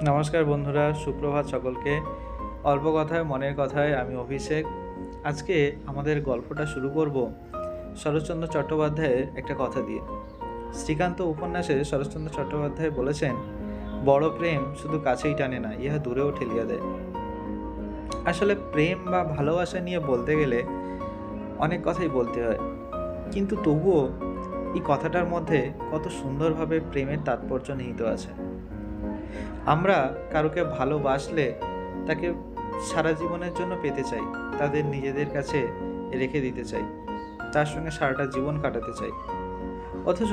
নমস্কার বন্ধুরা, সুপ্রভাত সকলকে। অল্প কথায় মনের কথায় আমি অভিষেক। আজকে আমাদের গল্পটা শুরু করব শরৎচন্দ্র চট্টোপাধ্যায়ের একটা কথা দিয়ে। শ্রীকান্ত উপন্যাসে শরৎচন্দ্র চট্টোপাধ্যায় বলেছেন, বড় প্রেম শুধু কাছেই টানে না, ইহা দূরেও ঠেলিয়া দেয়। আসলে প্রেম বা ভালোবাসা নিয়ে বলতে গেলে অনেক কথাই বলতে হয়, কিন্তু তবুও এই কথাটার মধ্যে কত সুন্দরভাবে প্রেমের তাৎপর্য নিহিত আছে। আমরা কারোকে ভালোবাসলে তাকে সারা জীবনের জন্য পেতে চাই, তাদের নিজেদের কাছে রেখে দিতে চাই, তার সঙ্গে সারাটা জীবন কাটাতে চাই। অথচ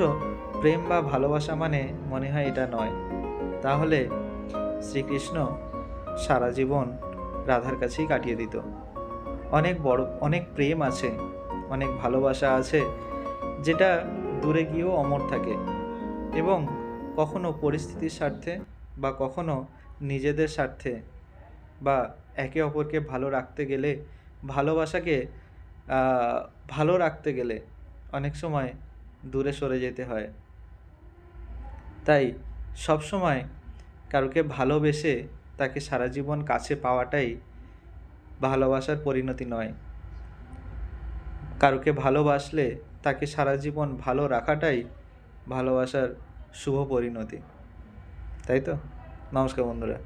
প্রেম বা ভালোবাসা মানে মনে হয় এটা নয়। তাহলে শ্রীকৃষ্ণ সারা জীবন রাধার কাছেই কাটিয়ে দিত। অনেক প্রেম আছে, অনেক ভালোবাসা আছে, যেটা দূরে গিয়েও অমর থাকে এবং কখনো পরিস্থিতির স্বার্থে বা কখনো নিজেদের স্বার্থে বা একে অপরকে ভালো রাখতে গেলে, ভালোবাসাকে ভালো রাখতে গেলে অনেক সময় দূরে সরে যেতে হয়। তাই সবসময় কারোকে ভালোবেসে তাকে সারা জীবন কাছে পাওয়াটাই ভালোবাসার পরিণতি নয়। কারোকে ভালোবাসলে তাকে সারা জীবন ভালো রাখাটাই ভালোবাসার শুভ পরিণতি। তাই তো? নমস্কার বন্ধুরা।